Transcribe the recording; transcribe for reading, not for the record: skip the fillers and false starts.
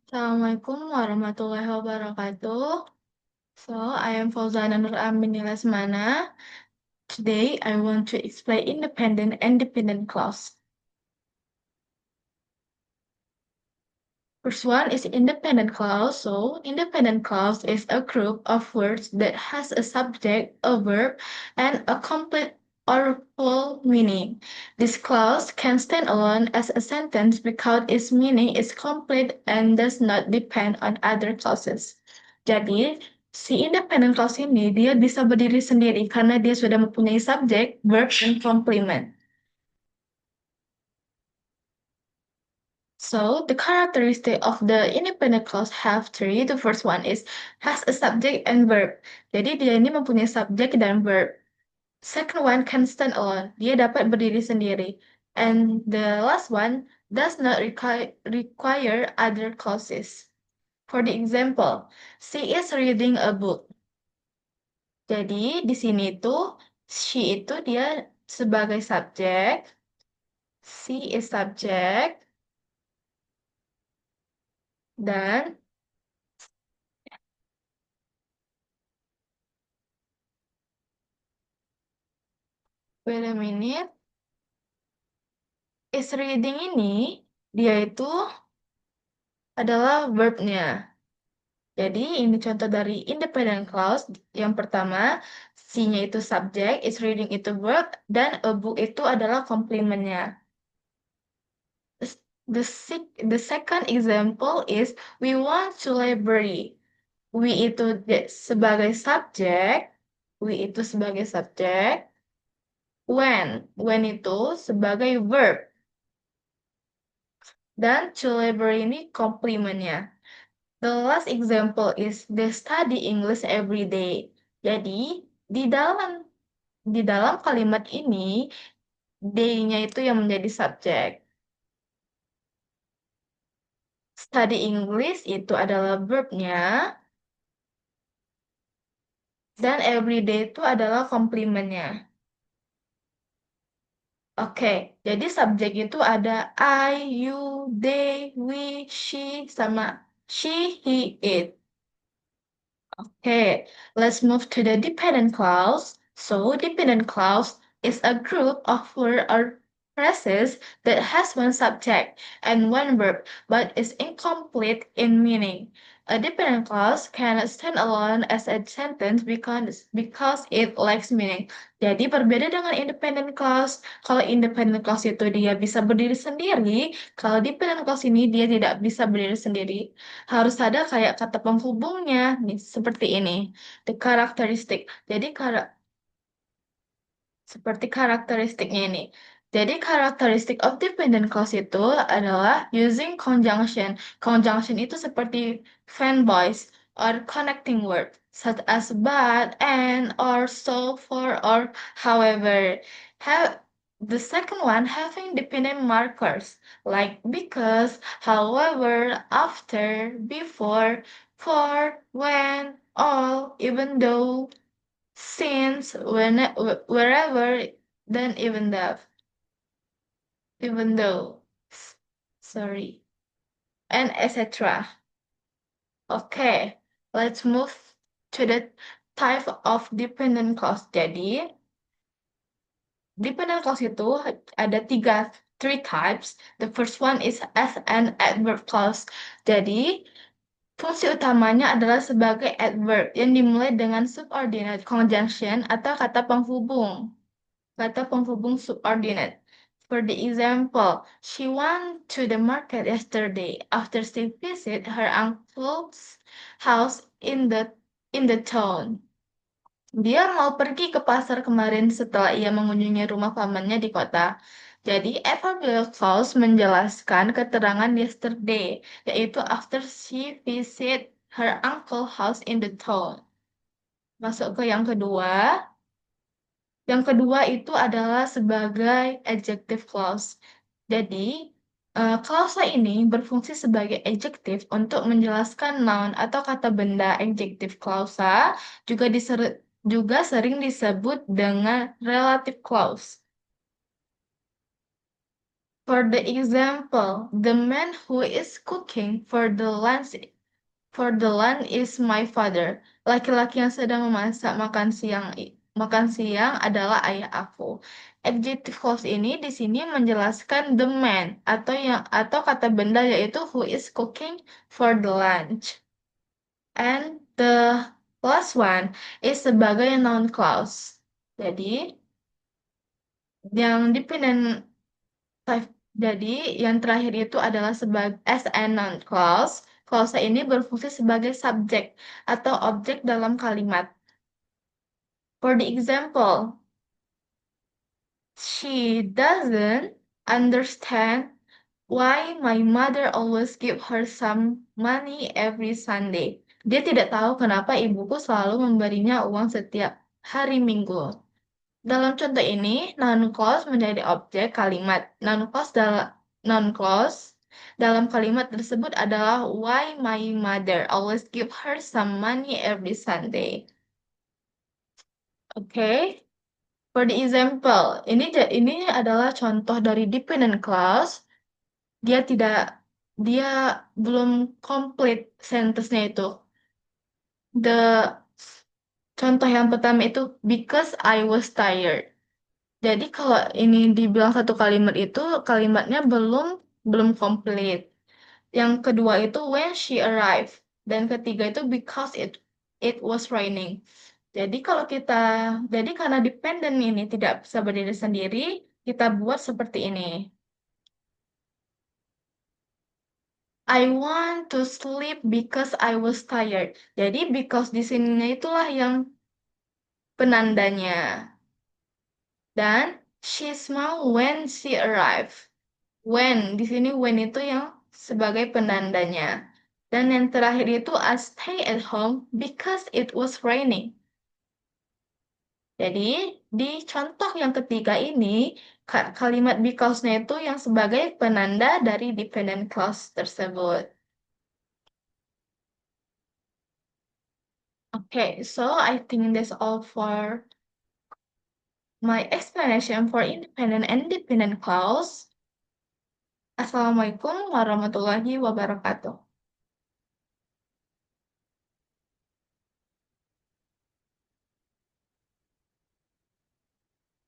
Assalamualaikum warahmatullahi wabarakatuh. I am Fauzana Nur Amin Lesmana. Today, I want to explain independent and dependent clause. First one is independent clause. So, independent clause is a group of words that has a subject, a verb, and a complete or full meaning. This clause can stand alone as a sentence because its meaning is complete and does not depend on other clauses. Jadi, si independent clause ini dia bisa berdiri sendiri karena dia sudah mempunyai subjek, verb, dan complement. So the characteristic of the independent clause have three. The first one is has a subject and verb. Jadi dia ini mempunyai subjek dan verb. Second one can stand alone. Dia dapat berdiri sendiri. And the last one does not require other clauses. For the example, she is reading a book. Jadi di sini tuh she itu dia sebagai subjek, she is subject, dan wait a minute. Is reading ini dia itu adalah verb-nya. Jadi ini contoh dari independent clause. Yang pertama, si-nya itu subject, is reading itu verb, dan a book itu adalah komplementnya. The second example is we want to library. We itu sebagai subjek, we itu sebagai subjek, when itu sebagai verb, dan to library ini komplementnya. The last example is they study English every day. Jadi, di dalam kalimat ini, day-nya itu yang menjadi subjek. Study English itu adalah verb-nya, dan every day itu adalah komplementnya. Oke, jadi subjek itu ada I, you, they, we, she, sama she, he, it. Okay, let's move to the dependent clause. So, dependent clause is a group of words or phrases that has one subject and one verb, but is incomplete in meaning. A dependent clause can stand alone as a sentence because it lacks meaning. Jadi berbeda dengan independent clause. Kalau independent clause itu dia bisa berdiri sendiri, kalau dependent clause ini dia tidak bisa berdiri sendiri. Harus ada kayak kata penghubungnya, nih, seperti ini. The characteristic. Jadi seperti karakteristiknya ini. Jadi karakteristik of dependent clause itu adalah using conjunction. Conjunction itu seperti fanboys or connecting word such as but, and, or, so, for, or however. Have the second one having dependent markers like because, however, after, before, for, when, all, even though, since, wherever, then even though, sorry, and etc. Okay, let's move to the type of dependent clause. Jadi, dependent clause itu ada three types. The first one is as an adverb clause. Jadi, fungsi utamanya adalah sebagai adverb yang dimulai dengan subordinate conjunction atau kata penghubung. Kata penghubung subordinate. For the example, she went to the market yesterday after she visited her uncle's house in the town. Dia mau pergi ke pasar kemarin setelah ia mengunjungi rumah pamannya di kota. Jadi, adverbial clause menjelaskan keterangan yesterday, yaitu after she visit her uncle house in the town. Masuk ke yang kedua. Yang kedua itu adalah sebagai adjective clause. Jadi, klausa ini berfungsi sebagai adjective untuk menjelaskan noun atau kata benda. Adjective klausa juga sering disebut dengan relative clause. For the example, the man who is cooking for the lunch is my father. Laki-laki yang sedang memasak makan siang adalah ayah aku. Adjective clause ini di sini menjelaskan the man atau kata benda yaitu who is cooking for the lunch. And the last one is sebagai noun clause. Jadi yang dependent type jadi yang terakhir itu adalah sebagai as a noun clause. Clause ini berfungsi sebagai subjek atau objek dalam kalimat. For the example, she doesn't understand why my mother always give her some money every Sunday. Dia tidak tahu kenapa ibuku selalu memberinya uang setiap hari Minggu. Dalam contoh ini, noun clause menjadi objek kalimat. Noun clause dalam kalimat tersebut adalah why my mother always give her some money every Sunday. Oke. For the example, ini adalah contoh dari dependent clause. Dia belum complete sentence-nya itu. The contoh yang pertama itu because I was tired. Jadi kalau ini dibilang satu kalimat itu kalimatnya belum komplit. Yang kedua itu when she arrived dan ketiga itu because it was raining. Jadi jadi karena dependent ini tidak bisa berdiri sendiri, kita buat seperti ini. I want to sleep because I was tired. Jadi because di sininya itulah yang penandanya. Dan she smiled when she arrived. When, di sini when itu yang sebagai penandanya. Dan yang terakhir itu I stay at home because it was raining. Jadi, di contoh yang ketiga ini, kalimat because-nya itu yang sebagai penanda dari dependent clause tersebut. Okay, so I think that's all for my explanation for independent and dependent clause. Assalamualaikum warahmatullahi wabarakatuh.